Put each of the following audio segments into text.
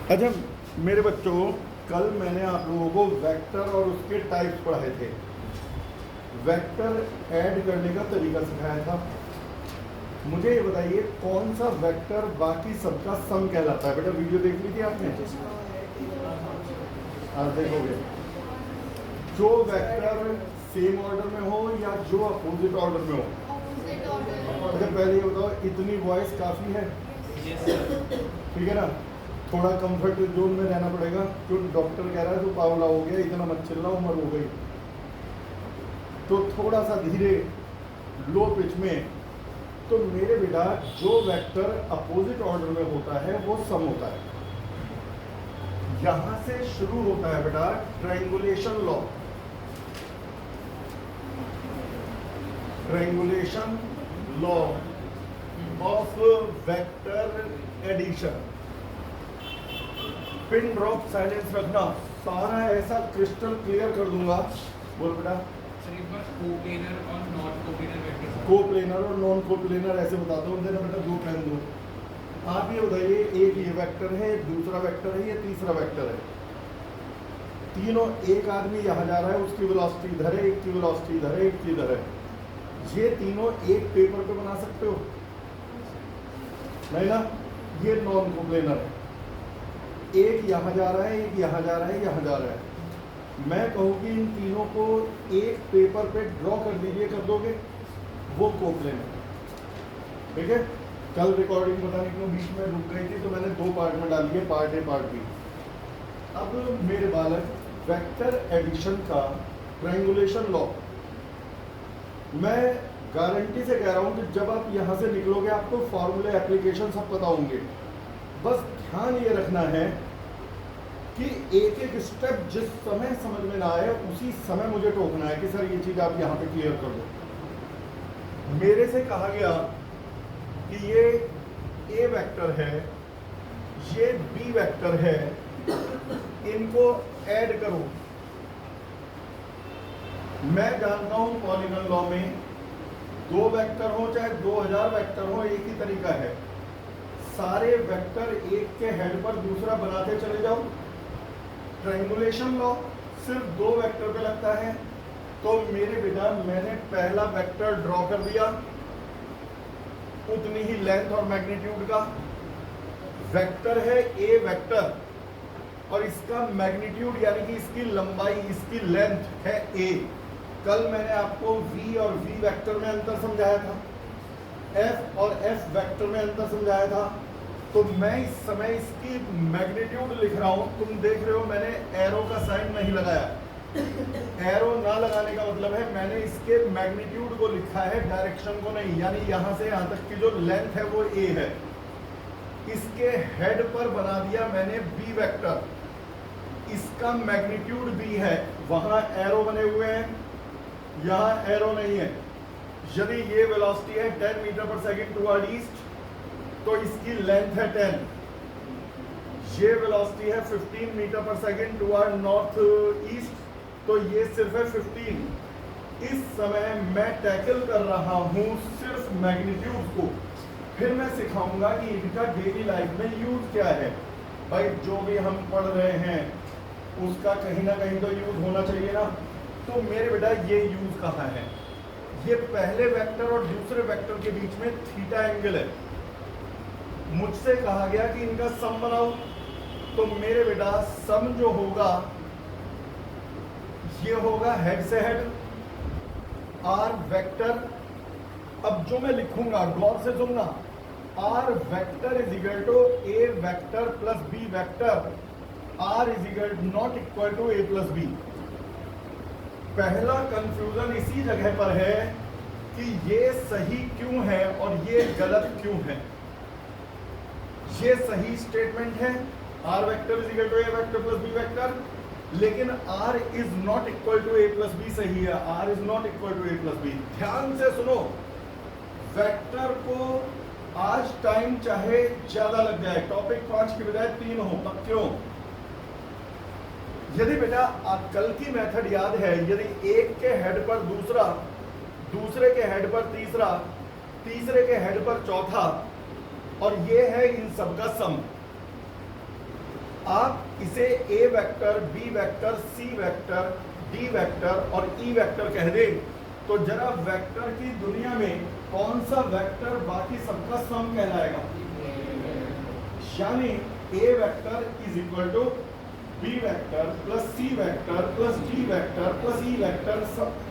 अच्छा मेरे बच्चों, कल मैंने आप लोगों को वेक्टर और उसके टाइप्स पढ़ाए थे। वेक्टर ऐड करने का तरीका सिखाया था। मुझे ये बताइए कौन सा वेक्टर बाकी सबका सम कहलाता है? बेटा वीडियो देख ली थी आपने? हाँ देखोगे। जो वेक्टर सेम ऑर्डर में हो या जो अपोजिट ऑर्डर में हो। अच्छा पहले ये बताओ, इतनी वॉइस काफ़ी है? ठीक है ना? थोड़ा कंफर्ट जोन में रहना पड़ेगा, क्योंकि डॉक्टर कह रहा है तो पावला हो गया, इतना मत चिल्ला, उम्र हो गई। तो थोड़ा सा धीरे, लो पिच में। तो मेरे बेटा जो वेक्टर अपोजिट ऑर्डर में होता है वो सम होता है। यहां से शुरू होता है बेटा triangulation law. Triangulation law of vector addition. Pin drop silence रखना, सारा ऐसा क्रिस्टल क्लियर कर दूंगा। बोल बेटा। कोप्लेनर और नॉन कोप्लेनर वेक्टर। कोप्लेनर और नॉन कोप्लेनर ऐसे बताता हूँ। देना बेटा, दो पेन दो। आप ये बताइए, एक ये वेक्टर है, दूसरा वेक्टर है, ये तीसरा वेक्टर है। तीनों, एक आदमी यहाँ जा रहा है, उसकी वेलोसिटी इधर है, एक की वेलोसिटी इधर है, एक की इधर है। ये तीनों एक पेपर पे बना सकते हो? नहीं ना? ये नॉन कोप्लेनर है। एक यहाँ जा रहा है, एक यहाँ जा रहा है, यहाँ जा रहा है। मैं कहूँ कि इन तीनों को एक पेपर पे ड्रॉ कर दीजिए, कर दोगे? वो कोप्लेनर। ठीक है? कल रिकॉर्डिंग पता नहीं क्यों बीच में रुक गई थी, तो मैंने दो पार्ट में डाल दिए, पार्ट ए पार्ट बी। अब मेरे बालक, वेक्टर एडिशन का ट्रायंगुलेशन लॉ मैं गारंटी से कह रहा हूँ कि जब आप यहाँ से निकलोगे आपको फॉर्मूले एप्लीकेशन सब पता होंगे। बस ध्यान ये रखना है कि एक एक स्टेप जिस समय समझ में ना आए उसी समय मुझे टोकना है कि सर ये चीज आप यहाँ पे क्लियर कर दो। मेरे से कहा गया कि ये ए वेक्टर है, ये बी वेक्टर है, इनको ऐड करो। मैं जानता हूं पॉलीगॉन लॉ में दो वेक्टर हो चाहे 2000 वेक्टर हो, एक ही तरीका है। सारे वेक्टर एक के हेड पर दूसरा बनाते चले जाओ। ट्रायंगुलेशन लॉ सिर्फ दो वेक्टर पे लगता है। तो मेरे बेटा मैंने पहला वेक्टर ड्रॉ कर दिया, उतनी ही लेंथ और मैग्नीट्यूड का वेक्टर है ए वेक्टर, और इसका मैग्नीट्यूड यानी कि इसकी लंबाई, इसकी लेंथ है ए। कल मैंने आपको v और v वेक्टर में अंतर समझाया था, f और f वेक्टर में अंतर समझाया था। तो मैं इस समय इसकी मैग्नीट्यूड लिख रहा हूं। तुम देख रहे हो मैंने एरो का साइन नहीं लगाया। एरो ना लगाने का मतलब है मैंने इसके मैग्नीट्यूड को लिखा है, डायरेक्शन को नहीं। यानी यहां से यहां तक की जो लेंथ है वो a है। इसके हेड पर बना दिया मैंने b वेक्टर, इसका मैग्नीट्यूड b है। वहां एरो बने हुए हैं, यहां एरो नहीं है। यदि ये वेलोसिटी है 10 metre per second toward east, तो इसकी लेंथ है 10। ये वेलोसिटी है 15 metre per second toward north east, तो ये सिर्फ है 15। इस समय मैं टैकल कर रहा हूं सिर्फ मैग्नीट्यूड को। फिर मैं सिखाऊंगा कि इनका डेली लाइफ में यूज क्या है। भाई जो भी हम पढ़ रहे हैं उसका कहीं ना कहीं तो यूज होना चाहिए ना। तो मेरे बेटा ये यूज कहाँ है? ये पहले वेक्टर और दूसरे वेक्टर के बीच में थीटा एंगल है। मुझसे कहा गया कि इनका सम बनाओ। तो मेरे बेटा सम जो होगा ये होगा हेड से हेड आर वेक्टर। अब जो मैं लिखूंगा गौर से सुनना, R vector is equal to A vector plus B vector. R is equal not equal to A plus B. पहला कंफ्यूजन इसी जगह पर है कि ये सही क्यों है और ये गलत क्यों है। ये सही स्टेटमेंट है, r vector is equal to A vector plus B vector, लेकिन r is not equal to A plus b सही है। R is not equal to A plus b. ध्यान से सुनो, वेक्टर को आज टाइम चाहे ज्यादा लग जाए, टॉपिक 5 की बजाय 3 हो, क्यों? यदि बेटा कल की मेथड याद है, यदि एक के हेड पर दूसरा, दूसरे के हेड पर तीसरा, तीसरे के हेड पर चौथा, और ये है इन सब का सम। आप इसे ए vector, B vector, C vector, D vector और ई वेक्टर कह दें, तो जरा वेक्टर की दुनिया में कौन सा वेक्टर बाकी सबका सम कहलाएगा? यानी a vector is equal to b vector plus c vector plus d vector plus e vector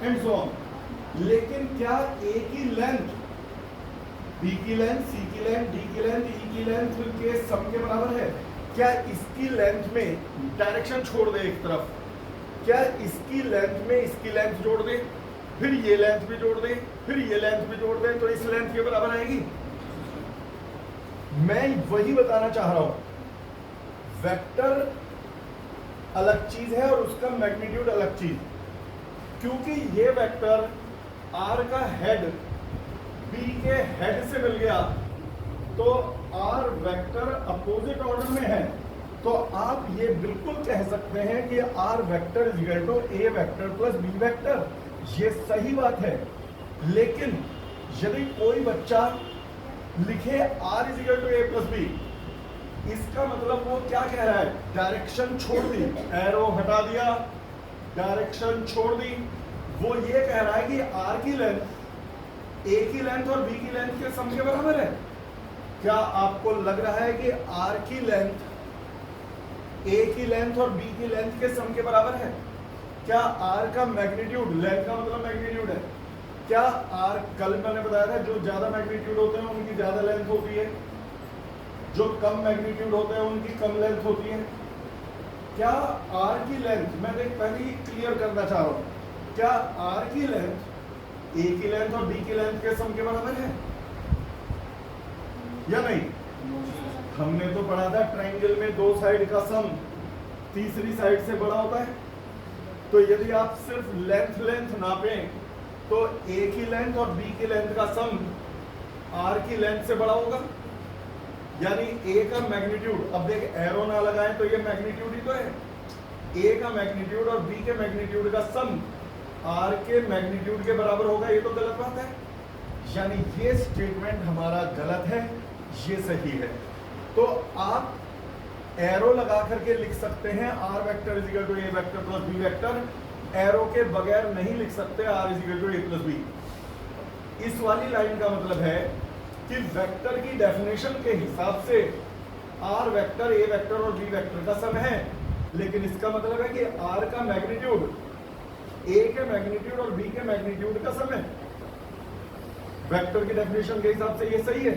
and so on. लेकिन क्या ए की लेंथ बी की लेंथ, सी की लेंथ, डी की लेंथ, ई की लेंथ के सम के बराबर है? क्या इसकी लेंथ में डायरेक्शन छोड़ दे एक तरफ, क्या इसकी लेंथ में इसकी लेंथ जोड़ दे, फिर ये लेंथ भी जोड़ दे, फिर ये लेंथ भी जोड़ दे, तो इस लेंथ के बराबर आएगी? मैं वही बताना चाह रहा हूं, वेक्टर अलग चीज है और उसका मैग्नीट्यूड अलग चीज। क्योंकि ये वेक्टर आर का हेड बी के हेड से मिल गया, तो आर वेक्टर अपोजिट ऑर्डर में है, तो आप ये बिल्कुल कह सकते हैं कि R vector is equal to A vector plus B vector. ये सही बात है, लेकिन यदि कोई बच्चा लिखे R is equal to A plus B, इसका मतलब वो क्या कह रहा है? डायरेक्शन छोड़ दी, एरो हटा दिया, डायरेक्शन छोड़ दी। वो ये कह रहा है कि आर की लेंथ ए की लेंथ और बी की लेंथ के सम के बराबर है। क्या आपको लग रहा है कि आर की लेंथ ए की लेंथ और बी की लेंथ के सम के बराबर है? क्या आर का मैग्नीट्यूड, लेंथ का मतलब मैग्नीट्यूड है, क्या आर, कल मैंने बताया था जो ज्यादा मैग्नीट्यूड होते हैं उनकी ज्यादा लेंथ होती है, जो कम मैग्नीट्यूड होते हैं उनकी कम लेंथ होती है। क्या आर की लेंथ, मैं पहले ही क्लियर करना चाह रहा हूं, क्या आर की लेंथ ए की लेंथ और बी की लेंथ के सम के बराबर है या नहीं? हमने तो पढ़ा था ट्रायंगल में दो साइड का सम तीसरी साइड से बड़ा होता है। तो यदि आप सिर्फ लेंथ नापें तो ए की लेंथ और बी की लेंथ का सम आर की लेंथ से बड़ा होगा। यानी ए का मैग्नीट्यूड, अब देख एरो ना लगाएं तो ये मैग्नीट्यूड ही तो है, ए का मैग्नीट्यूड और बी के मैग्नीट्यूड का सम आर के मैग्नीट्यूड के बराबर होगा। ये तो गलत बात है, यानी ये स्टेटमेंट हमारा गलत है, ये सही है। तो आप एरो लगा करके लिख सकते हैं R vector is equal to A vector plus B vector, arrow के बगैर नहीं लिख सकते R is equal to A plus B. इस वाली लाइन का मतलब है कि वेक्टर की डेफिनेशन के हिसाब से आर वेक्टर ए वेक्टर और बी वेक्टर का सम है, लेकिन इसका मतलब है कि आर का मैग्नीट्यूड ए के मैग्नीट्यूड और बी के मैग्नीट्यूड का सम है। वेक्टर की डेफिनेशन के हिसाब से ये सही है,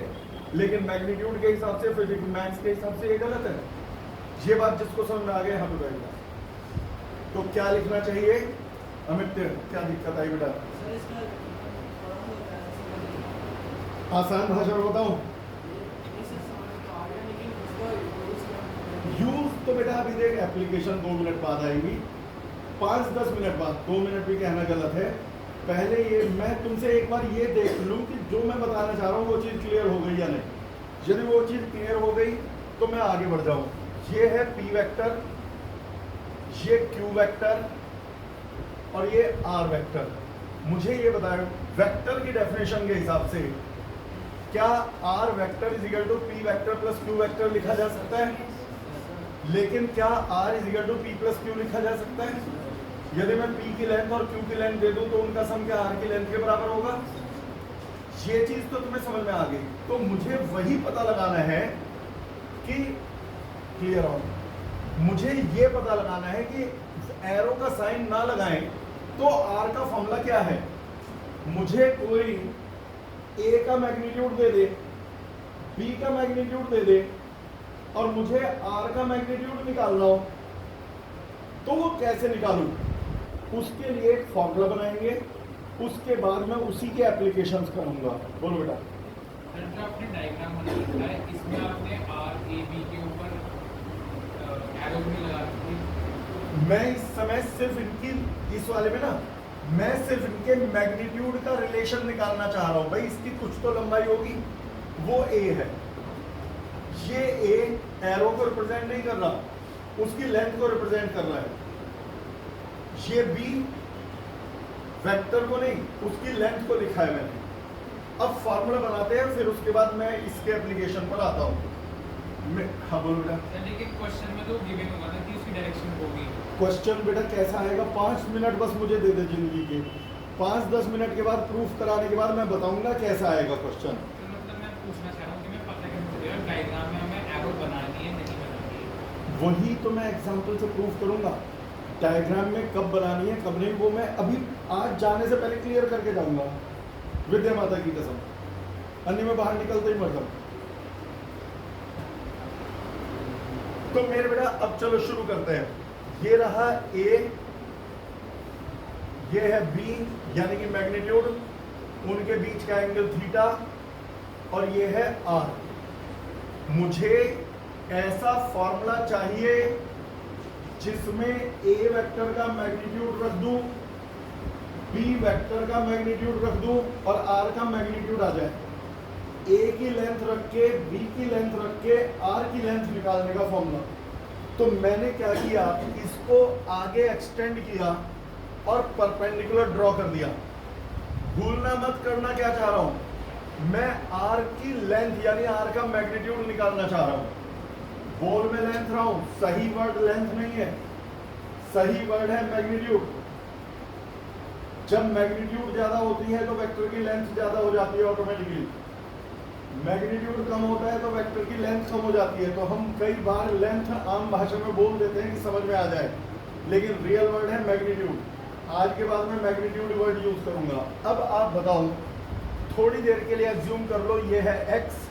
लेकिन मैग्नीट्यूड के हिसाब से, फिजिक्स मैथ्स के हिसाब से ये गलत है। ये बात जिसको समझ में आ गया, यहाँ पे बैठना। तो क्या लिखना चाहिए अमित, क्या दिक्कत आई बेटा? आसान भाषा में बताऊं, यूज तो बेटा अभी देख, एप्लीकेशन 2 मिनट बाद आएगी, 5-10 मिनट बाद, 2 मिनट भी कहना गलत है। पहले ये मैं तुमसे एक बार ये देख लूं कि जो मैं बताना चाह रहा हूँ वो चीज़ क्लियर हो गई या नहीं। यदि वो चीज़ क्लियर हो गई तो मैं आगे बढ़ जाऊँ। ये है पी वेक्टर, ये क्यू वेक्टर और ये आर वेक्टर। मुझे ये बताएं, वेक्टर की डेफिनेशन के हिसाब से क्या R vector is equal to P vector plus Q vector लिखा जा सकता है? लेकिन क्या R is equal to P plus Q लिखा जा सकता है? यदि मैं पी की लेंथ और क्यू की लेंथ दे दूं तो उनका सम क्या आर की लेंथ के बराबर होगा? ये चीज तो तुम्हें समझ में आ गई। तो मुझे वही पता लगाना है कि क्लियर हो, मुझे ये पता लगाना है कि एरो का साइन ना लगाएं तो आर का फॉर्मूला क्या है। मुझे कोई ए का मैग्नीट्यूड दे दे, बी का मैग्नीट्यूड दे दे और मुझे आर का मैग्नीट्यूड निकालना हो तो वो कैसे निकालूं? उसके लिए एक फॉर्मूला बनाएंगे, उसके बाद मैं उसी के एप्लीकेशंस करूंगा। बोलो बेटा। सर जो आपने डायग्राम बनाया है इसमें आपने आर ए बी के ऊपर एरो भी लगा दी। मैं इस समय सिर्फ इनकी, इस वाले में ना, मैं सिर्फ इनके मैग्नीट्यूड का रिलेशन निकालना चाह रहा हूं। भाई इसकी कुछ तो लंबाई होगी, वो ए है, ये ए एरो को रिप्रेजेंट नहीं कर रहा, उसकी लेंथ को रिप्रेजेंट कर रहा है। ये बी वेक्टर को नहीं, उसकी लेंथ को लिखा है मैंने। अब फॉर्मूला बनाते हैं, फिर उसके बाद मैं इसके एप्लीकेशन पर आता हूं। हाँ बोलो बेटा। सर लेकिन क्वेश्चन में तो गिवन होगा ना कि उसकी डायरेक्शन होगी। क्वेश्चन बेटा कैसा आएगा, 5 मिनट बस मुझे दे दे जिंदगी के, 5-10 मिनट के बाद प्रूफ कराने के बाद मैं बताऊंगा कैसा आएगा क्वेश्चन। तो मतलब मैं पूछना चाह रहा हूँ कि मैं पता कैसे चलेगा डायग्राम में हमें एरो बनानी है नहीं बनानी है? वही तो मैं एग्जाम्पल से प्रूफ करूंगा, डायग्राम में कब बनानी है कब नहीं, वो मैं अभी आज जाने से पहले क्लियर करके जाऊंगा, विद्या माता की कसम, अन्य में बाहर निकलते ही मर जाऊं। तो मेरे बेटा अब चलो शुरू करते हैं। ये रहा ए, ये है बी यानी कि मैग्नीट्यूड, उनके बीच का एंगल थीटा, और ये है आर। मुझे ऐसा फॉर्मूला चाहिए जिसमें ए वेक्टर का मैग्नीट्यूड रख दूं, बी वेक्टर का मैग्नीट्यूड रख दूं और आर का मैग्नीट्यूड आ जाए। ए की लेंथ रख के, बी की लेंथ रख के आर की लेंथ निकालने का फॉर्मूला। तो मैंने क्या किया, इसको आगे एक्सटेंड किया और परपेंडिकुलर ड्रॉ कर दिया। भूलना मत करना क्या चाह रहा हूं, मैं आर की लेंथ यानी आर का मैग्नीट्यूड निकालना चाह रहा हूं। बोल में लेंथ रहा हूं, सही वर्ड लेंथ नहीं है, सही वर्ड है मैग्नीट्यूड। जब मैग्नीट्यूड ज्यादा होती है तो वेक्टर की लेंथ ज्यादा हो जाती है ऑटोमेटिकली, मैग्नीट्यूड कम होता है तो वेक्टर की लेंथ कम हो जाती है। तो हम कई बार लेंथ आम भाषा में बोल देते हैं कि समझ में आ जाए, लेकिन रियल वर्ड है मैग्नीट्यूड। आज के बाद मैं मैग्नीट्यूड वर्ड यूज करूंगा। अब आप बताओ, थोड़ी देर के लिए एज्यूम कर लो ये है x,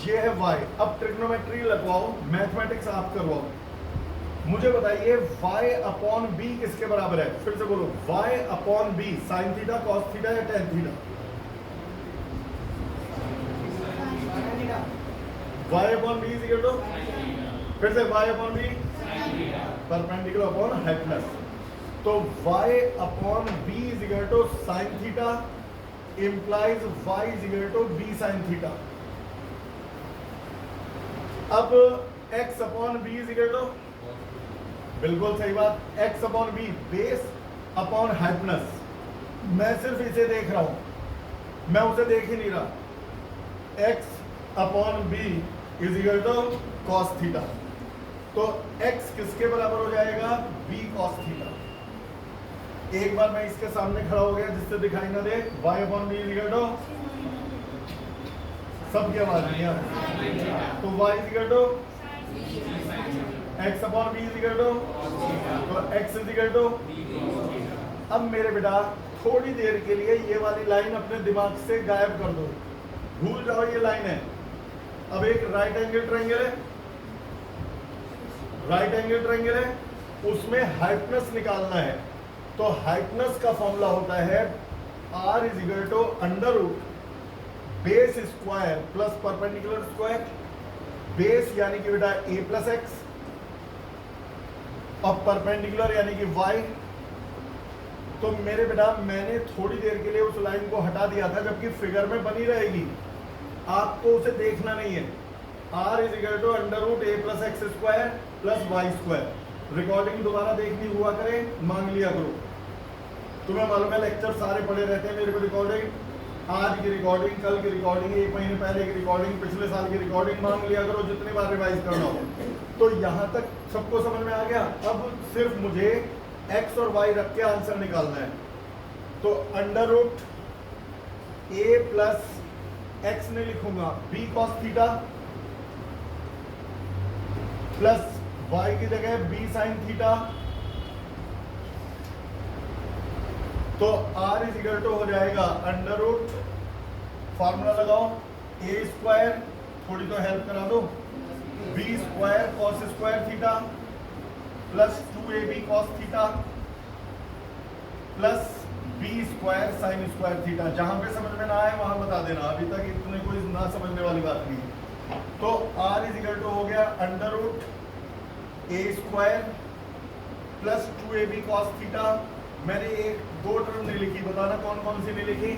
ये है y। अब ट्रिग्नोमेट्री लगवाओ, मैथमेटिक्स आप करवाओ। मुझे बताइए y अपॉन b किसके बराबर है? फिर से बोलो, y upon b, sine theta, cos theta या tan theta? y upon b is equal to, फिर से y upon b perpendicular upon hypotenuse. तो y upon b is equal to sine theta implies y is equal to b sine theta. अब x upon b is equal to, बिल्कुल सही बात, x upon b base upon hypotenuse. मैं सिर्फ इसे देख रहा हूं, मैं उसे देख ही नहीं रहा। x upon b is equal to cos theta. तो x किसके बराबर हो जाएगा? b cos theta. एक बार मैं इसके सामने खड़ा हो गया जिससे दिखाई ना दे, y upon b is equal to, सबकी आवाज नहीं है, तो y is equal to x upon b is equal to, तो x इज इक्वल टू। अब मेरे बेटा थोड़ी देर के लिए ये वाली लाइन अपने दिमाग से गायब कर दो, भूल जाओ ये लाइन है। अब एक राइट एंगल ट्रायंगल है, राइट एंगल ट्रायंगल है, उसमें हाइपोटेनस निकालना है। तो हाइपोटेनस का फॉर्मूला होता है r is equal to under root base square plus perpendicular square. Base यानी कि बेटा a प्लस एक्स और परपेंडिकुलर यानी कि y। तो मेरे बेटा मैंने थोड़ी देर के लिए उस लाइन को हटा दिया था, जबकि फिगर में बनी रहेगी, आपको उसे देखना नहीं है। r is equal to under root a plus X square plus Y square. Recording दोबारा देखनी हुआ करे, मांग लिया करो। तुम्हें मालूम है लेक्चर सारे पड़े रहते हैं मेरे को, रिकॉर्डिंग, आज की रिकॉर्डिंग, कल की रिकॉर्डिंग, 1 महीने पहले की रिकॉर्डिंग, पिछले साल की रिकॉर्डिंग, मांग लिया करो जितनी बार रिवाइज करना हो। तो यहाँ तक सबको समझ में आ गया। अब सिर्फ मुझे x और y रख के आंसर निकालना है। तो under root a plus X नहीं लिखूंगा, b cos theta plus y की जगह b साइन थीटा। तो r इज इक्वल टू हो जाएगा अंडर रूट, फॉर्मूला लगाओ, a स्क्वायर, थोड़ी तो हेल्प करा दो, b square cos square theta plus 2ab cos theta plus b square sine square theta. जहां पे समझ में ना आए वहां बता देना, अभी तक इतने कोई ना समझने वाली बात नहीं। तो r इज इक्वल टू हो गया under root a square plus 2ab cos theta. मैंने दो टर्म नहीं लिखी, बताना कौन कौन सी नहीं लिखी?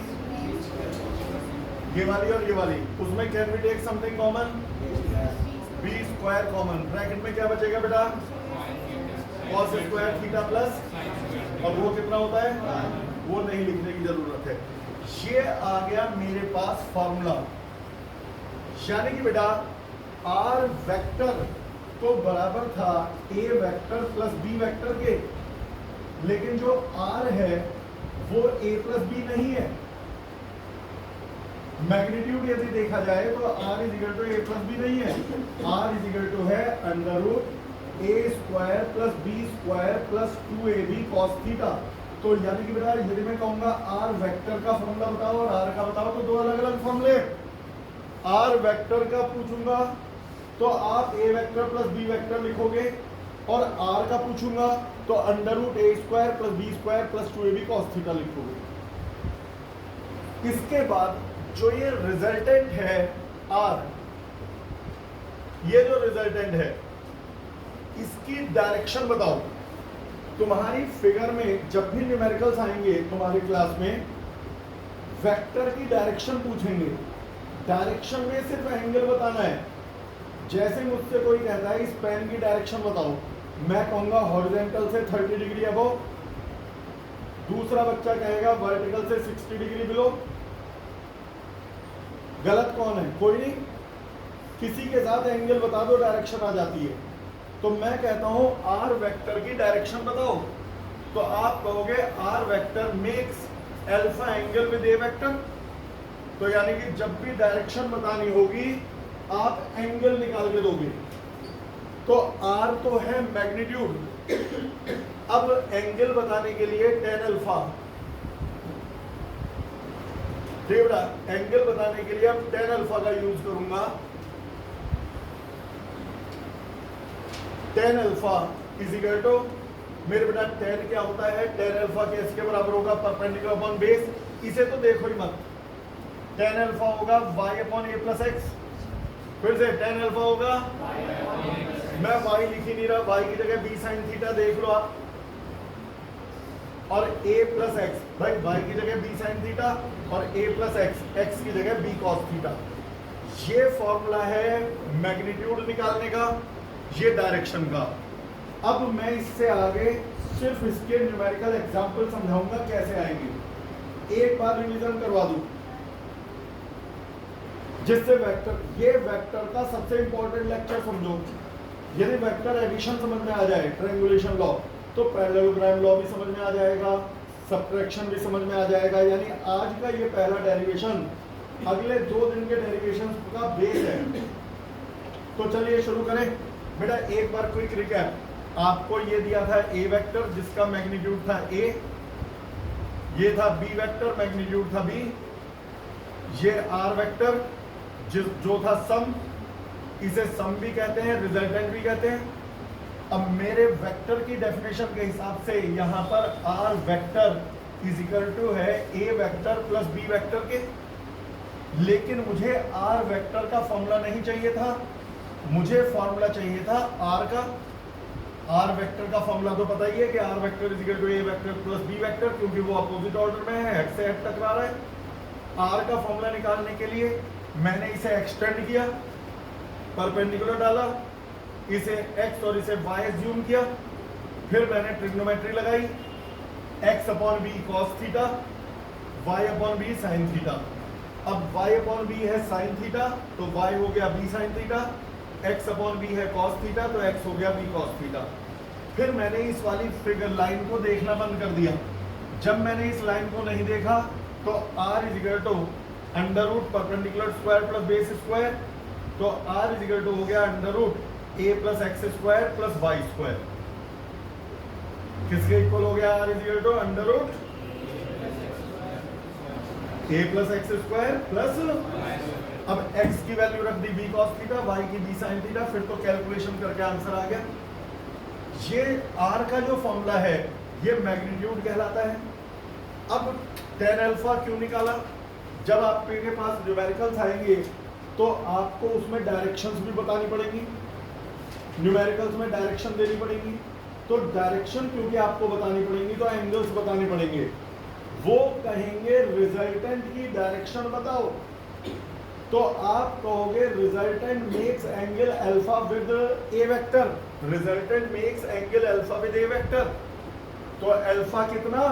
ये वाली और ये वाली। उसमें can we take something common? b square common. Bracket में क्या बचेगा बेटा? कॉस स्क्वायर थीटा प्लस, और वो कितना होता है? वो नहीं लिखने की जरूरत है। ये आ गया मेरे पास फॉर्मूला। यानी कि बेटा आर वेक्टर तो बराबर था ए वेक्टर प्लस बी वेक्टर के, लेकिन जो आर है वो ए प्लस बी नहीं है। मैग्नीट्यूड यदि देखा जाए तो r is equal to A plus B नहीं है, आर इज इक्वल टू है under root a square plus b square plus 2ab cos theta. तो यानी कि बेटा यदि मैं कहूंगा आर वेक्टर का फॉर्मूला बताओ और आर का बताओ तो दो अलग अलग फॉर्मूले। आर वेक्टर का पूछूंगा तो आप a vector plus B vector लिखोगे, और आर का पूछूंगा तो under root a square plus b square plus 2ab cos theta लिखोगे। इसके बाद जो ये रिजल्टेंट है आर, ये जो रिजल्टेंट है इसकी डायरेक्शन बताओ। तुम्हारी फिगर में जब भी न्यूमेरिकल्स आएंगे तुम्हारी क्लास में, वेक्टर की डायरेक्शन पूछेंगे। डायरेक्शन में सिर्फ एंगल बताना है। जैसे मुझसे कोई कहता है इस पेन की डायरेक्शन बताओ, मैं कहूंगा हॉरिजॉन्टल से 30 डिग्री अबव, दूसरा बच्चा कहेगा वर्टिकल से 60 डिग्री बिलो। गलत कौन है? कोई नहीं। किसी के साथ एंगल बता दो, डायरेक्शन आ जाती है। तो मैं कहता हूं आर वेक्टर की डायरेक्शन बताओ, तो आप कहोगे R vector makes alpha angle with A vector. तो यानी कि जब भी डायरेक्शन बतानी होगी आप एंगल निकाल के दोगे। तो आर तो है मैग्नीट्यूड, अब एंगल बताने के लिए tan अल्फा, ठीक बेटा, एंगल बताने के लिए अब tan अल्फा का यूज करूंगा। tan alpha is equal to, मेरे बेटा tan क्या होता है? tan अल्फा के इसके बराबर होगा परपेंडिकुलर अपॉन बेस। इसे तो देखो ही मत। tan अल्फा होगा y upon a plus x. फिर से tan अल्फा होगा, मैं y लिख ही नहीं रहा, y की जगह b sin थीटा देख लो आप, और a प्लस एक्स, भाई y की जगह b sin थीटा और a प्लस एक्स, x की जगह b cos थीटा। ये फॉर्मूला है मैग्नीट्यूड निकालने का, ये डायरेक्शन का। अब मैं इससे आगे सिर्फ इसके न्यूमेरिकल एग्जांपल समझाऊंगा कैसे आएंगे। एक बार रिवीजन करवा दूं जिससे वेक्टर, ये वेक्टर का सबसे इंपॉर्टेंट लेक्चर समझो। यदि वेक्टर एडिशन समझ में आ जाए, ट्रायंगुलेशन लॉ, तो पैरेललोग्राम लॉ भी समझ में आ जाएगा, सब्ट्रैक्शन भी समझ में आ जाएगा। यानी आज का ये पहला डेरिवेशन अगले 2 दिन के डेरिवेशन का बेस है। तो चलिए शुरू करें। बेटा एक बार क्विक रिकैप। आपको ये दिया था ए वेक्टर जिसका मैग्नीट्यूड था ए, ये था बी वेक्टर मैग्नीट्यूड था बी, ये आर वेक्टर जो था सम, इसे सम भी कहते हैं, रिजल्टेंट भी कहते हैं। अब मेरे वेक्टर की डेफिनेशन के हिसाब से यहाँ पर R vector is equal to है A vector plus B vector के, लेकिन मुझे आर वेक्टर का फॉर्मूला नहीं चाहिए था, मुझे फॉर्मूला चाहिए था आर का। आर वेक्टर का फॉर्मूला तो पता ही है कि R vector is equal to A vector plus B vector, क्योंकि वो अपोजिट ऑर्डर में है, हेड से हेड टकरा रहा है। आर का फॉर्मूला निकालने के लिए मैंने इसे एक्सटेंड किया, परपेंडिकुलर डाला, इसे x और इसे y एज्यूम किया, फिर मैंने ट्रिग्नोमेट्री लगाई, x upon B cos theta, y upon B sine theta. अब y अपॉन बी है साइन थीटा तो y हो गया b sine theta, x upon B है कॉस थीटा तो x हो गया b कॉस थीटा। फिर मैंने इस वाली फिगर लाइन को देखना बंद कर दिया। जब मैंने इस लाइन को नहीं देखा तो r is equal to under root perpendicular square plus base square, तो r इज इक्वल टू हो गया under root a plus X square plus Y square. किसके इक्वल हो गया? r is equal to under root a plus X square plus, अब x की value रख दी b cos थीटा, y की b sin थीटा, फिर तो कैलकुलेशन करके आंसर आ गया। ये r का जो फॉर्मूला है ये मैग्नीट्यूड कहलाता है। अब tan अल्फा क्यों निकाला? जब आपके पास न्यूमेरिकल्स आएंगे तो आपको उसमें डायरेक्शंस भी बतानी पड़ेगी, न्यूमेरिकल्स में डायरेक्शन देनी पड़ेगी। तो डायरेक्शन क्योंकि आपको बतानी पड़ेगी तो एंगल्स बताने पड़ेंगे। वो कहेंगे रिजल्टेंट की डायरेक्शन बताओ, तो आप कहोगे resultant makes angle alpha with A vector, resultant makes angle alpha with A vector. तो अल्फा कितना?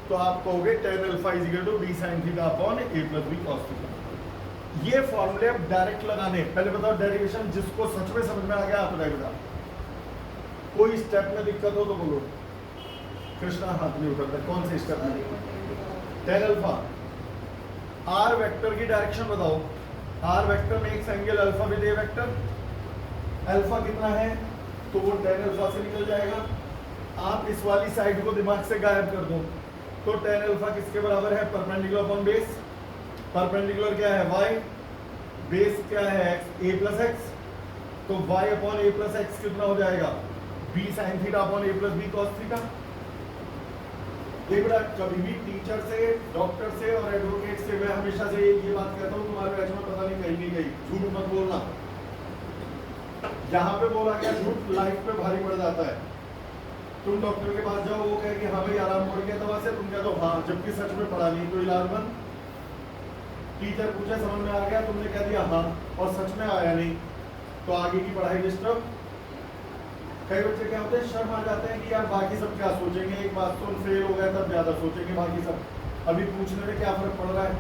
तो आप कहोगे tan alpha is equal to b sin theta upon a plus b cos theta. ये फॉर्मूले अब डायरेक्ट लगाने, पहले बताओ डेरिवेशन जिसको सच में समझ में आ गया आप बताइए। कोई स्टेप में दिक्कत हो तो बोलो। कृष्णा हाथ नहीं उठाता, कौन से स्टेप में? Tan alpha. आर वेक्टर की डायरेक्शन बताओ। आर वेक्टर में एक angle alpha with A vector, alpha कितना है तो वो टेन अल्फा से निकल जाएगा। आप इस वाली साइड को दिमाग से गायब कर दो तो टेन अल्फा किसके बराबर है? Perpendicular upon base. परपेंडिकुलर क्या है? y, बेस क्या है? x, a plus X. तो y upon a plus X कितना हो जाएगा? b sine theta upon a plus B cos theta. बेटा कभी भी टीचर से, डॉक्टर से और एडवोकेट से मैं हमेशा से ये बात कहता हूँ, तुम्हारे बैच में पता नहीं कहीं नहीं गई, झूठ मत बोलना। यहाँ पे बोला गया झूठ लाइफ पे भारी पड़ जाता है। तुम डॉक्टर के पास जाओ, वो कहे कि हाँ भाई आराम पड़ गया दवा से, तुम कह दो हाँ, जबकि सच में पड़ा नहीं तो इलाज बंद। टीचर पूछे समझ में आ गया, तुमने कह दिया हाँ और सच में आया नहीं, तो आगे की पढ़ाई डिस्टर्ब। कई बच्चे क्या होते हैं, शर्म आ जाते हैं कि यार बाकी सब क्या सोचेंगे, एक बात तो फेल हो गया तब ज्यादा सोचेंगे, बाकी सब अभी पूछने में क्या फर्क पड़ रहा है।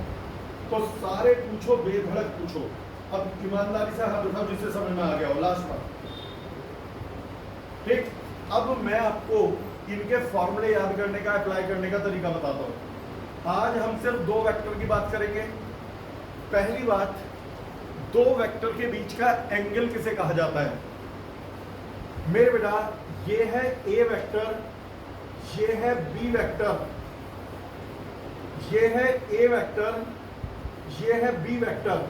तो सारे पूछो, बेधड़क पूछो। अब ईमानदारी से हाथ उठाओ जिससे समझ में आ गया हो, लास्ट बार। ठीक, अब मैं आपको इनके फॉर्मूले याद करने का, अप्लाई करने का तरीका बताता हूं। आज हम सिर्फ दो वेक्टर की बात करेंगे। पहली बात, दो वेक्टर के बीच का एंगल किसे कहा जाता है? मेरे बेटा ये है ए वेक्टर, ये है बी वेक्टर, ये है ए वेक्टर, ये है बी वेक्टर।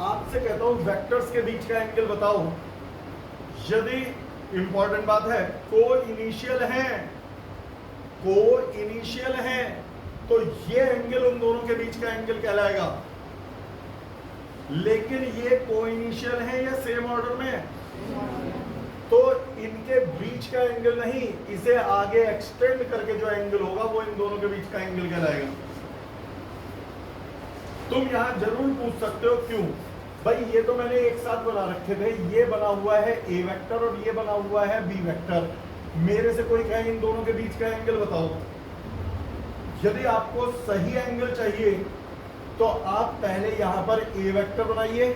आपसे कहता हूं वेक्टर्स के बीच का एंगल बताओ। यदि इंपॉर्टेंट बात है, को इनिशियल है, को इनिशियल है, तो ये एंगल उन दोनों के बीच का एंगल कहलाएगा। लेकिन ये को इनिशियल है या सेम ऑर्डर में, तो इनके बीच का एंगल नहीं, इसे आगे एक्सटेंड करके जो एंगल होगा वो इन दोनों के बीच का एंगल कहलाएगा। तुम यहां जरूर पूछ सकते हो क्यों भाई, ये तो मैंने एक साथ बना रखे थे, ये बना हुआ है ए वेक्टर और ये बना हुआ है बी वेक्टर, मेरे से कोई कहे इन दोनों के बीच का एंगल बताओ। यदि आपको सही एंगल चाहिए तो आप पहले यहां पर ए वेक्टर बनाइए,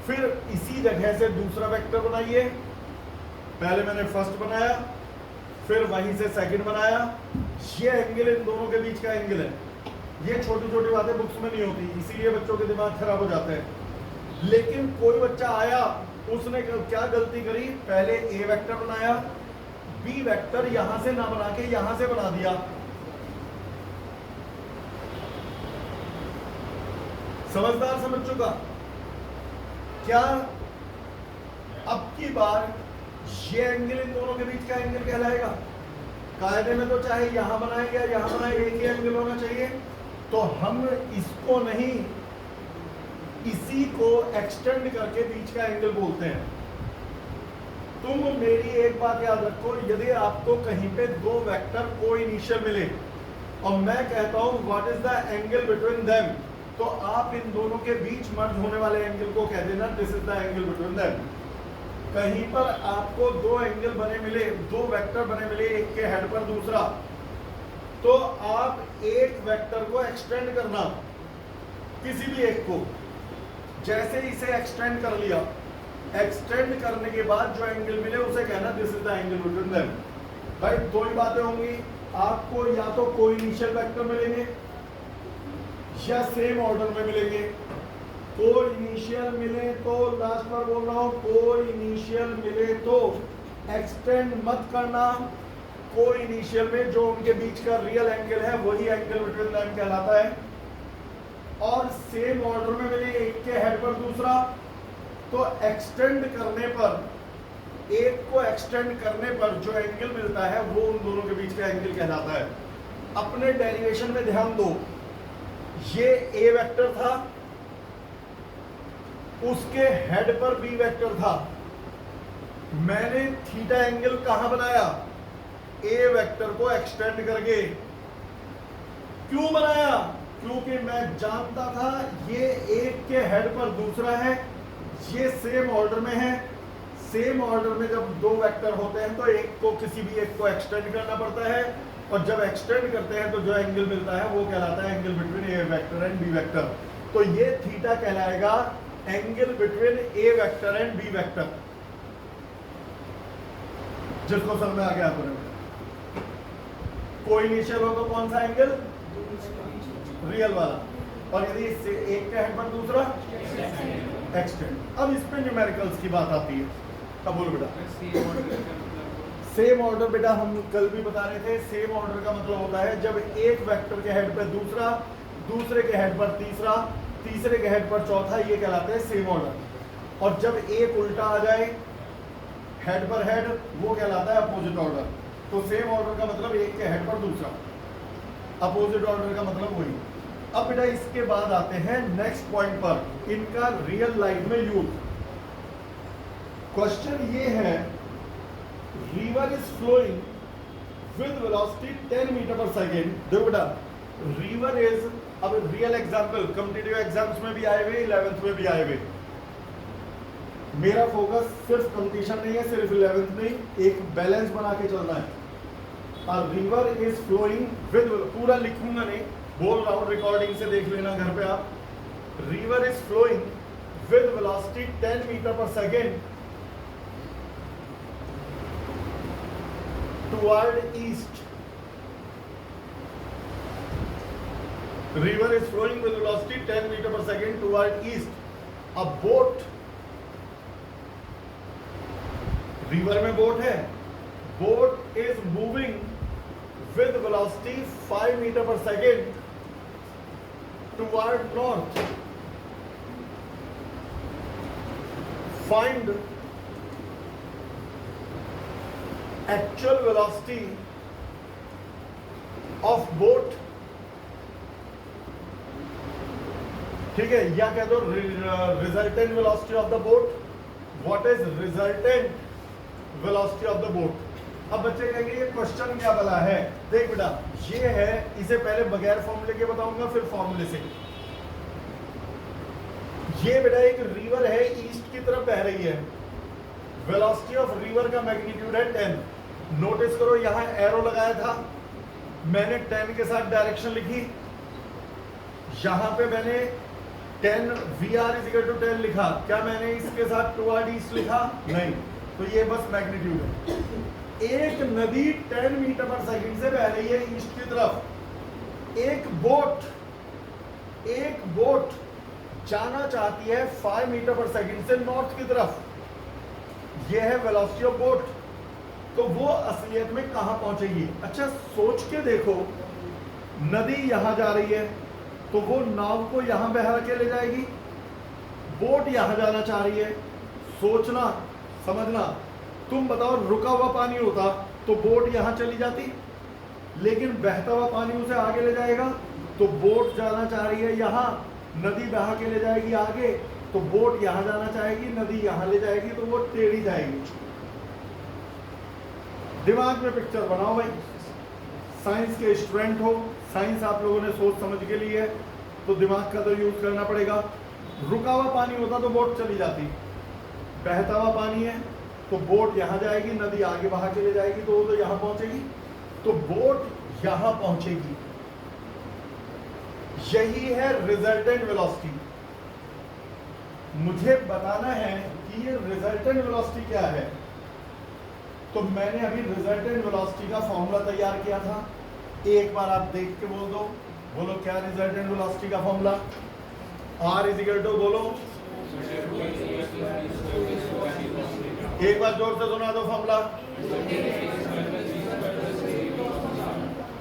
फिर इसी जगह से दूसरा वेक्टर बनाइए। पहले मैंने फर्स्ट बनाया, फिर वहीं से सेकंड बनाया। ये एंगल इन दोनों के बीच का एंगल है। ये छोटी छोटी बातें बुक्स में नहीं होती, इसीलिए बच्चों के दिमाग खराब हो जाते हैं। लेकिन कोई बच्चा आया, उसने क्या गलती करी, पहले ए वेक्टर बनाया, बी वेक्टर यहां से ना बना के यहां से बना दिया। समझदार समझ चुका क्या? अब की बार ये एंगल इन दोनों के बीच का एंगल कहलाएगा। कायदे में तो चाहे यहां बनाए या यहां बनाए एक ही एंगल होना चाहिए, तो हम इसको नहीं, इसी को एक्सटेंड करके बीच का एंगल बोलते हैं। तुम मेरी एक बात याद रखो, यदि आपको कहीं पे दो वेक्टर को इनिशियल मिले और मैं कहता हूं what is the angle between them, तो आप इन दोनों के बीच मर्ज होने वाले एंगल को कह देना this is the angle between them. कहीं पर आपको दो एंगल बने मिले, दो वेक्टर बने मिले, एक के हेड पर दूसरा, तो आप एक वेक्टर को एक्सटेंड करना, किसी भी एक को, जैसे इसे एक्सटेंड कर लिया, एक्सटेंड करने के बाद जो एंगल मिले उसे कहना this is the angle between them. भाई दो ही बातें होंगी, आपको या तो कोई इनिशियल वेक्टर मिलेंगे या सेम ऑर्डर में मिलेंगे। को इनिशियल मिले तो, लास्ट बार बोल रहा हूं, को इनिशियल मिले तो एक्सटेंड मत करना। को इनिशियल में जो उनके बीच का रियल एंगल है वही एंगल बिटवीन देम कहलाता है। और सेम ऑर्डर में मिले, एक के हेड पर दूसरा, तो एक्सटेंड करने पर, एक को एक्सटेंड करने पर जो एंगल मिलता है वो उन दोनों के बीच का एंगल कहलाता है। अपने डेरिवेशन में ध्यान दो, ये ए वेक्टर था, उसके हेड पर बी वेक्टर था, मैंने थीटा एंगल कहां बनाया, ए वेक्टर को एक्सटेंड करके। क्यों बनाया? क्योंकि मैं जानता था ये एक के हेड पर दूसरा है, ये सेम ऑर्डर में है। सेम ऑर्डर में जब दो वेक्टर होते हैं तो एक को, किसी भी एक को एक्सटेंड करना पड़ता है, और जब एक्सटेंड करते हैं तो जो एंगल मिलता है वो कहलाता है angle between A vector and B vector. तो ये थीटा कहलाएगा angle between A vector and B vector, जिसको समझ में आ गया आपको। कोई इनिशियल हो तो कौन सा एंगल? रियल वाला, और यदि इससे एक के हेड पर दूसरा एक्सटेंड। अब इस पे न्यूमेरिकल्स की बात आती है। अब बोलो बेटा। सेम ऑर्डर बेटा हम कल भी बता रहे थे, सेम ऑर्डर का मतलब होता है जब एक वेक्टर के हेड पर दूसरा, दूसरे के हेड पर तीसरा, तीसरे के हेड पर चौथा, ये कहलाते हैं सेम ऑर्डर। और जब एक उल्टा आ जाए हेड पर हेड, वो कहलाता है अपोजिट ऑर्डर। तो सेम ऑर्डर का मतलब एक के हेड पर दूसरा, अपोजिट ऑर्डर का मतलब वही। अब बेटा इसके बाद आते हैं नेक्स्ट पॉइंट पर, इनका रियल लाइफ में यूज। क्वेश्चन ये है, river is flowing with velocity 10 metre per second. देखो बेटा, रिवर इज, अब रियल एग्जांपल कॉम्पिटिटिव एग्जाम्स में भी आए हुए, 11th में भी आए हुए। मेरा फोकस सिर्फ कंपटीशन नहीं है, सिर्फ 11th में, एक बैलेंस बना के चलना है। रिवर इज फ्लोइंग विद, पूरा लिखूंगा नहीं, बोल रहा हूं, रिकॉर्डिंग से देख लेना घर पे आप। River is flowing with velocity 10 metre per second toward east. River is flowing with velocity 10 metre per second toward east. अब बोट, रिवर में बोट है, boat is moving with velocity 5 metre per second toward north. Find actual velocity of boat, ठीक है, या कह दो resultant velocity of the boat. What is resultant velocity of the boat? अब बच्चे कहेंगे ये क्वेश्चन क्या भला है? देख बेटा, ये है, इसे पहले बगैर फॉर्मूले के बताऊंगा, फिर फॉर्मूले से। ये बेटा एक रिवर है, ईस्ट की तरफ बह रही है, वेलोसिटी ऑफ रिवर का मैग्नीट्यूड है 10। नोटिस करो यहां एरो लगाया था, मैंने 10 के साथ डायरेक्शन लिखी, यहां पे मैंने 10 VR = 10 लिखा। क्या मैंने इसके साथ टुवर्ड ईस्ट लिखा? नहीं। तो ये बस मैग्नीट्यूड है। एक नदी 10 मीटर पर सेकंड से बह रही है ईस्ट की तरफ। एक बोट जाना चाहती है 5 मीटर पर सेकंड से नॉर्थ की तरफ। यह है वेलोसिटी ऑफ बोट। तो वो असलियत में कहां पहुंचेगी? अच्छा सोच के देखो, नदी यहां जा रही है तो वो नाव को यहां बहा के ले जाएगी, बोट यहां जाना चाह रही है। सोचना, समझना। तुम बताओ, रुका हुआ पानी होता तो बोट यहां चली जाती, लेकिन बहता हुआ पानी उसे आगे ले जाएगा। तो बोट जाना चाह रही है यहां, नदी बहा के ले जाएगी आगे, तो बोट यहां जाना चाहेगी, नदी यहां ले जाएगी, तो वो टेढ़ी जाएगी। दिमाग में पिक्चर बनाओ भाई। साइंस के स्टूडेंट हो, साइंस आप लोगों ने सोच समझ के लिए है, तो दिमाग का तो यूज करना पड़ेगा। रुका हुआ पानी होता तो बोट चली जाती, बहता हुआ पानी है तो बोट यहां जाएगी, नदी आगे बहा के ले जाएगी, तो वो तो यहां पहुंचेगी, तो बोट यहां पहुंचेगी। यही है रिजल्टेंट वेलोसिटी। मुझे बताना है कि ये रिजल्टेंट वेलोसिटी क्या है। तो मैंने अभी रिजल्टेंट वेलोसिटी का फॉर्मूला तैयार किया था, एक बार आप देख के बोल दो। बोलो क्या रिजल्टेंट वेलोसिटी का फॉर्मूला? R = बोलो, एक बार जोर से सुना दो फॉर्मूला।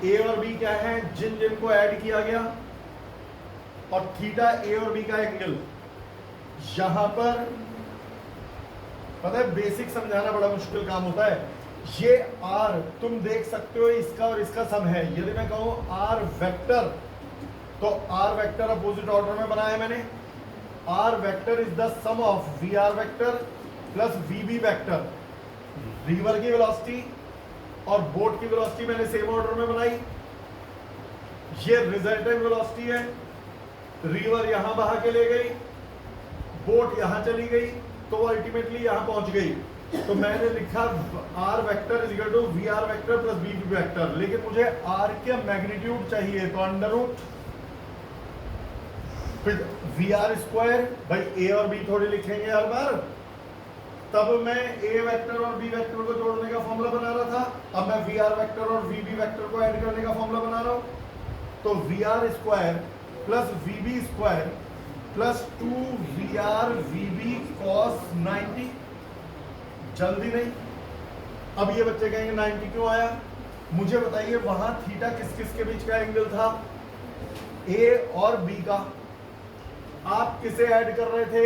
A और B क्या है? जिन को ऐड किया गया, और थीटा A और B का एंगल। यहां पर पता है बेसिक समझाना बड़ा मुश्किल काम होता है। ये R तुम देख सकते हो, इसका और इसका सम है। यदि मैं कहूं R वेक्टर, तो R वेक्टर अपोजिट ऑर्डर में बनाया है मैंने। R vector is the sum of VR vector plus VB vector. River की वेलोसिटी और बोट की वेलोसिटी मैंने सेम ऑर्डर में बनाई। ये रिजल्टेंट वेलोसिटी है। रिवर यहां बहा के ले गई, बोट यहां चली गई, तो वो अल्टीमेटली यहां पहुंच गई। तो मैंने लिखा R vector = VR vector plus VB vector. लेकिन मुझे R का मैग्नीट्यूड चाहिए, तो अंडर रूट फिर वी आर स्क्वायर, भाई ए और बी थोड़ी लिखेंगे हर बार, तब मैं ए वेक्टर और बी वेक्टर को जोड़ने का फॉर्मूला बना रहा था, अब मैं वी आर वेक्टर और वी बी वेक्टर को ऐड करने का फॉर्मूला बना रहा हूं। तो V R square plus V B square plus 2 V R V B cos 90। जल्दी नहीं, अब ये बच्चे कहेंगे 90 क्यों आया? मुझे बताइए वहां थीटा किस किस के बीच का एंगल था? ए और बी का। आप किसे ऐड कर रहे थे?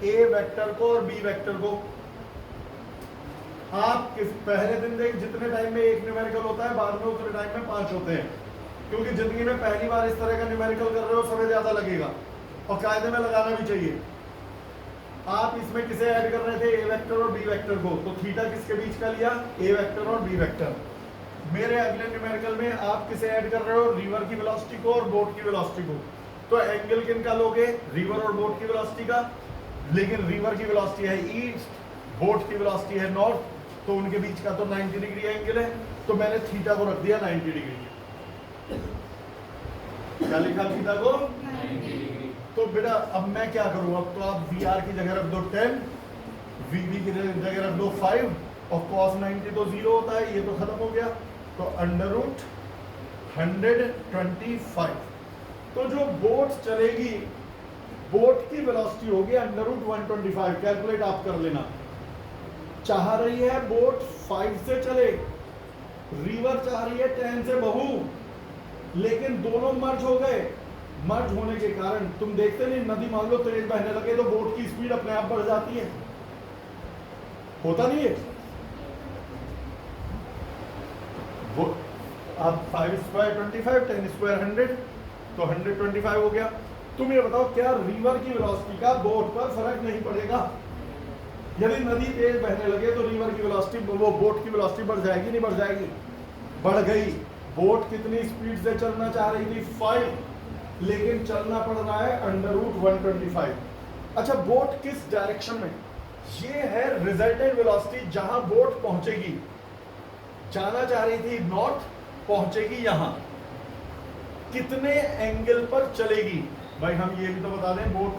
ए वेक्टर को और बी वेक्टर को। आप किस पहले दिन देख जितने टाइम में एक न्यूमेरिकल होता है, बाद में उतने टाइम में 5 होते हैं, क्योंकि जिंदगी में पहली बार इस तरह का न्यूमेरिकल कर रहे हो, समय ज्यादा लगेगा और कायदे में लगाना भी चाहिए। आप इसमें किसे ऐड कर रहे थे? ए वेक्टर और बी वेक्टर को। तो थीटा किसके बीच का लिया? ए वेक्टर और बी वेक्टर। मेरे अगले न्यूमेरिकल में आप किसे ऐड कर रहे हो? रिवर की वेलोसिटी को और बोट की वेलोसिटी को। तो एंगल किनका लोगे? रिवर और बोट की वेलोसिटी का। लेकिन रिवर की वेलोसिटी है ईस्ट, बोट की वेलोसिटी है नॉर्थ, तो उनके बीच का तो 90 डिग्री एंगल है, तो मैंने थीटा को रख दिया 90 डिग्री। क्या लिखा थीटा को? 90 डिग्री। तो बेटा अब मैं क्या करूं? अब तो आप वी आर की जगह रख दो 10, वी बी की जगह रख दो 5, और cos 90 तो 0 होता है, ये तो खत्म हो गया। तो अंडर रूट 125। तो जो बोट चलेगी, बोट की वेलोसिटी होगी अंडर रूट 125। कैलकुलेट आप कर लेना। चाह रही है बोट 5 से चले, रिवर चाह रही है 10 से बहू, लेकिन दोनों मर्ज हो गए। मर्ज होने के कारण तुम देखते नहीं, नदी मान लो तेज बहने लगे तो बोट की स्पीड अपने आप बढ़ जाती है, होता नहीं है? वो अब 5 स्क्वायर 25, 10 स्क्वायर 100, तो 125 हो गया। तुम ये बताओ, क्या रिवर की वेलोसिटी का बोट पर फर्क नहीं पड़ेगा? यदि नदी तेज बहने लगे तो रिवर की वेलोसिटी, वो बोट की वेलोसिटी बढ़ जाएगी नहीं बढ़ जाएगी? बढ़ गई। बोट कितनी स्पीड से चलना चाह रही थी? 5, लेकिन चलना पड़ रहा है अंडर रूट 125। अच्छा, बोट किस डायरेक्शन में? ये है रिजल्टेंट वेलोसिटी, जहां बोट पहुंचेगी। जाना चाह रही थी नॉर्थ, पहुंचेगी यहां। कितने एंगल पर चलेगी? भाई हम ये भी तो बता दें, बोट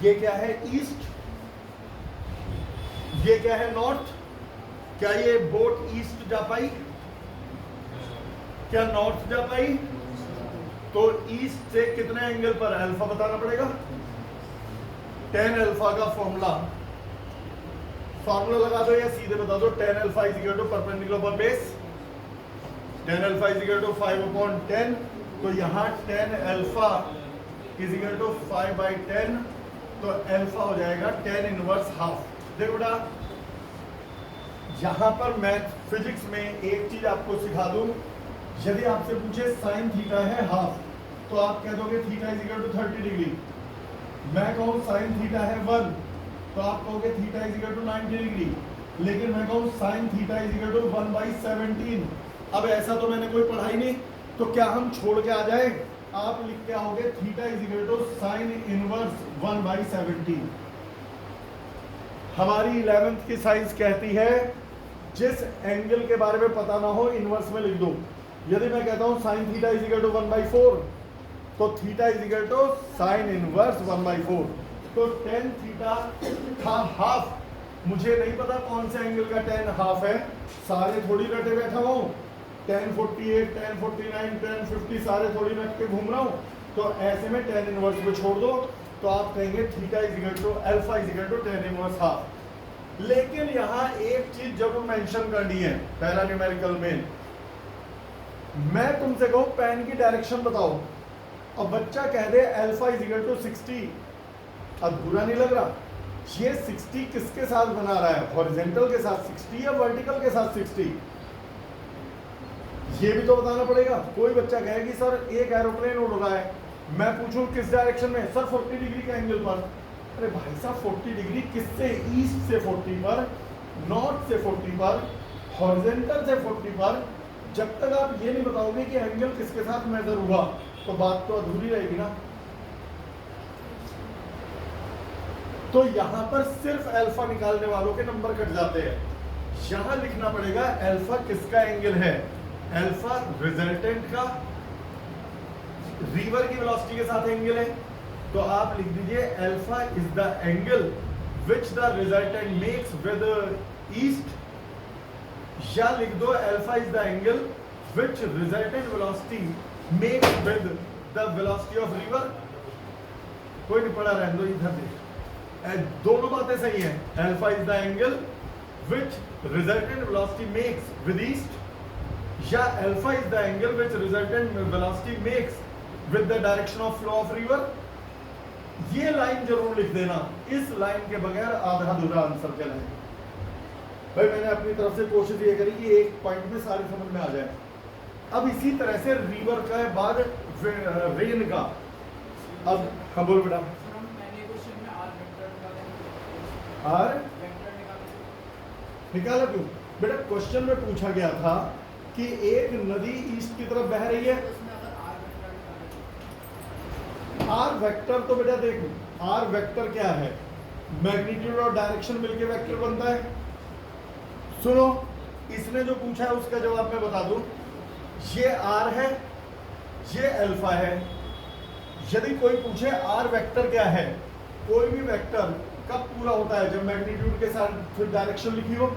ये क्या है? ईस्ट, ये क्या है? नॉर्थ। क्या ये बोट ईस्ट जा पाई? क्या नॉर्थ जा पाई? तो ईस्ट से कितने एंगल पर? अल्फा बताना पड़ेगा। 10 अल्फा का फॉर्मूला लगा दो या सीधे बता दो। 10 alpha is equal to perpendicular पर base, 10 alpha is equal to 5/10। तो यहाँ 10 अल्फा इज इक्वल टू 5/10, तो अल्फा हो जाएगा 10 इनवर्स हाफ। देखो बेटा, यहां पर मैथ फिजिक्स में एक चीज आपको सिखा दूं। यदि आपसे पूछे साइन थीटा है हाफ, तो आप कह दोगे theta is equal to 30 degree. मैं कहूँ साइन थीटा है 1, तो आप कहोगे theta is equal to 90 degree. लेकिन मैं कहूँ sine theta is equal to 1/17। अब ऐसा तो मैंने कोई पढ़ा ही नहीं, तो क्या हम छोड़ के आ जाए? आप लिख के आओगे theta is equal to sine inverse 1/17। हमारी 11th की साइंस कहती है जिस एंगल के बारे में पता ना हो इनवर्स में लिख दो। यदि मैं कहता हूं sine theta is equal to 1/4, तो theta is equal to sine inverse 1/4। तो tan थीटा था हाफ। मुझे नहीं पता कौन से एंगल का tan हाफ है, सारे थोड़ी रटे बैठा हूं। tan 48, tan 49, tan 50 सारे थोड़ी रट के घूम रहा हूं। तो ऐसे में tan इनवर्स में छोड़ दो, तो आप कहेंगे theta is equal to alpha is equal to tan inverse half. लेकिन यहां एक चीज जरूर मेंशन करनी है पहला न्यूमेरिकल में। मैं तुमसे कहूं पेन की डायरेक्शन बताओ, और बच्चा कह दे अल्फा इज इक्वल टू 60, अब बुरा नहीं लग रहा? ये 60 किसके साथ बना रहा है? हॉरिजॉन्टल के साथ 60 या वर्टिकल के साथ 60? ये भी तो बताना पड़ेगा। कोई बच्चा कहेगी सर एक एरोप्लेन उड़ रहा है, मैं पूछूं किस डायरेक्शन में? सर 40 डिग्री के एंगल पर। अरे भाई साहब 40 डिग्री किससे? ईस्ट से 40 पर, नॉर्थ से 40 पर, हॉरिजॉन्टल से 40 पर। जब तक आप ये नहीं बताओगे कि एंगल किसके साथ मेजर हुआ, तो बात तो अधूरी रहेगी ना। तो यहां पर सिर्फ अल्फा निकालने वालों के नंबर कट जाते हैं। यहां लिखना पड़ेगा अल्फा किसका एंगल है? अल्फा रिजल्टेंट का, रिवर की वेलोसिटी के साथ एंगल है, तो आप लिख दीजिए alpha is the angle which the resultant makes with east, या लिख दो alpha is the angle which resultant velocity makes with the velocity of river. कोई नहीं पढ़ा, रहने दो, इधर देख, दोनों बातें सही हैं। Alpha is the angle which resultant velocity makes with east, या alpha is the angle which resultant velocity makes with the direction of flow of river. ये लाइन जरूर लिख देना, इस लाइन के बगैर आधा अधूरा आंसर चलेगा। भाई मैंने अपनी तरफ से कोशिश ये करी कि एक पॉइंट में सारी समझ में आ जाए। अब इसी तरह से रिवर का बाद रेन का, अब हाँ बोल बेटा। आर निकाला क्यों बेटा? क्वेश्चन में पूछा गया था कि एक नदी ईस्ट की तरफ बह रही है, आर वेक्टर, तो बेटा देखो आर वेक्टर क्या है, मैग्नीट्यूड और डायरेक्शन मिलके वेक्टर बनता है। सुनो, इसने जो पूछा है उसका जवाब मैं बता दूं, ये आर है, ये अल्फा है। यदि कोई पूछे आर वेक्टर क्या है, कोई भी वेक्टर कब पूरा होता है? जब मैग्नीट्यूड के साथ फिर डायरेक्शन लिखी हो,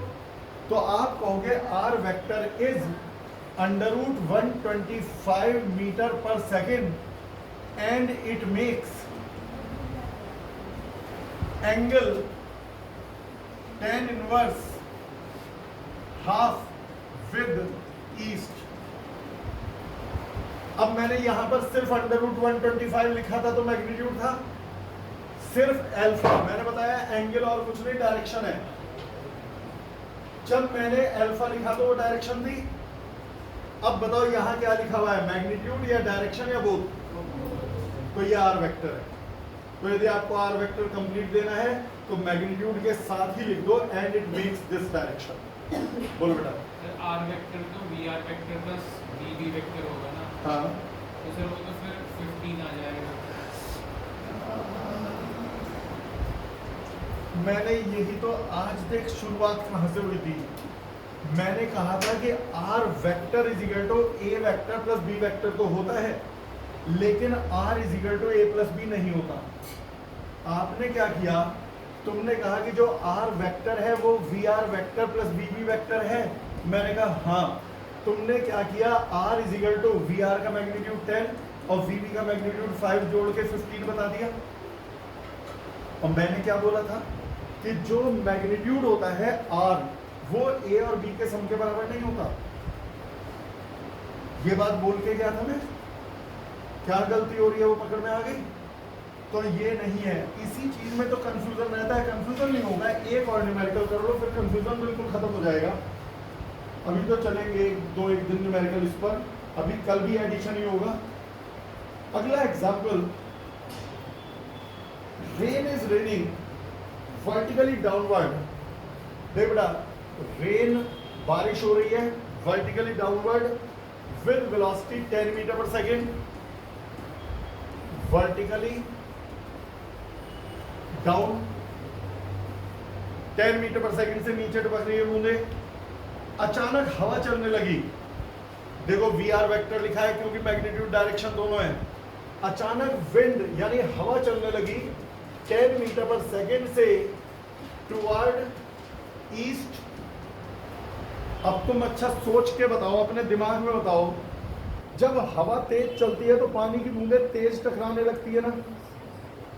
तो आप कहोगे R vector is √125 metre per second and it makes angle tan inverse half with east। अब मैंने यहां पर सिर्फ √125 लिखा था तो मैग्नीट्यूड था, सिर्फ अल्फा मैंने बताया एंगल और कुछ नहीं, डायरेक्शन है। जब मैंने अल्फा लिखा तो वो डायरेक्शन थी। अब बताओ यहां क्या लिखा हुआ है, मैग्नीट्यूड या डायरेक्शन या बोथ? तो ये आर वेक्टर है। तो यदि आपको आर वेक्टर कंप्लीट देना है तो मैग्नीट्यूड के साथ ही लिख दो and it makes this direction. बोलो बेटा। आर वेक्टर तो V R vector plus V B vector होगा ना? हाँ, तो सर वो तो फिर 15 आ जाएगा। मैंने यही तो आज देख शुरुआत कहां से हुई थी। मैंने कहा था कि R vector is equal to A vector plus B vector तो होता है, लेकिन r is equal to A plus B नहीं होता। आपने क्या किया, तुमने कहा कि जो r वेक्टर है वो V R vector plus B B vector है। मैंने कहा हाँ। तुमने क्या किया, r is equal to V R का मैग्नीट्यूड 10 और वी बी का मैग्नीट्यूड 5 जोड़ के 15 बता दिया। और मैंने क्या बोला था कि जो मैग्नीट्यूड होता है r वो a और b के सम के बराबर नहीं होता। ये बात बोल के गया था मैं, क्या गलती हो रही है वो पकड़ में आ गई? तो ये नहीं है, इसी चीज में तो कंफ्यूजन रहता है। कंफ्यूजन नहीं होगा, एक और न्यूमेरिकल कर लो फिर कंफ्यूजन बिल्कुल खत्म हो जाएगा। अभी तो चलेंगे एक दिन न्यूमेरिकल इस पर, अभी कल भी एडिशन ही होगा। अगला example, rain is raining vertically downward. देख बेटा, रेन बारिश हो रही है vertically downward with velocity 10 metre per second. Vertically down 10 metre per second से नीचे टपक रही है बूंदे। अचानक हवा चलने लगी, देखो वी आर वेक्टर लिखा है क्योंकि मैग्नीट्यूड डायरेक्शन दोनों है। अचानक विंड यानी हवा चलने लगी 10 मीटर पर सेकंड से टुवर्ड ईस्ट। अब तुम अच्छा सोच के बताओ, अपने दिमाग में बताओ, जब हवा तेज चलती है तो पानी की बूंदें तेज टकराने लगती है ना।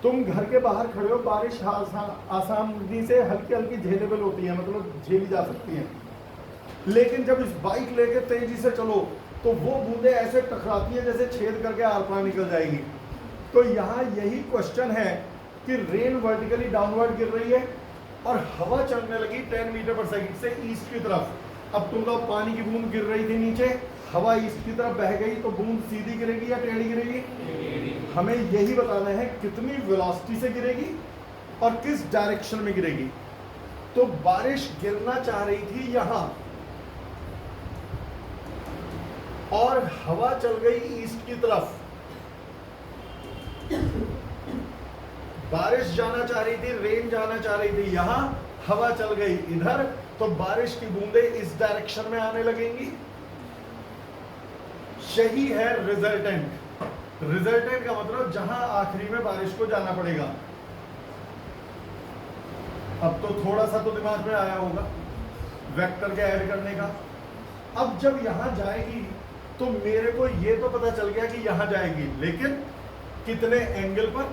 तुम घर के बाहर खड़े हो, बारिश आसानी से हल्की हल्की झेलेबल होती है, मतलब झेली जा सकती है। लेकिन जब इस बाइक लेके तेजी से चलो तो वो बूंदें ऐसे टकराती है जैसे छेद करके आर पार निकल जाएगी। तो यहाँ यही क्वेश्चन है कि रेन वर्टिकली डाउनवर्ड गिर रही है और हवा चलने लगी 10 मीटर पर सेकंड से ईस्ट की तरफ। अब तुम लोग पानी की बूंद गिर रही थी नीचे, हवा ईस्ट की तरफ बह गई तो बूंद सीधी गिरेगी या टेढ़ी गिरेगी? हमें यही बताना है कितनी वेलोसिटी से गिरेगी और किस डायरेक्शन में गिरेगी। तो बारिश गिरना चाह रही थी यहां और हवा चल गई ईस्ट की तरफ। बारिश जाना चाह रही थी, रेन जाना चाह रही थी यहां, हवा चल गई इधर, तो बारिश की बूंदें इस डायरेक्शन में आने लगेंगी। यही है रिजल्टेंट। रिजल्टेंट का मतलब जहां आखिरी में बारिश को जाना पड़ेगा। अब तो थोड़ा सा तो दिमाग में आया होगा वेक्टर के ऐड करने का। अब जब यहां जाएगी तो मेरे को ये तो पता चल गया कि यहां जाएगी, लेकिन कितने एंगल पर,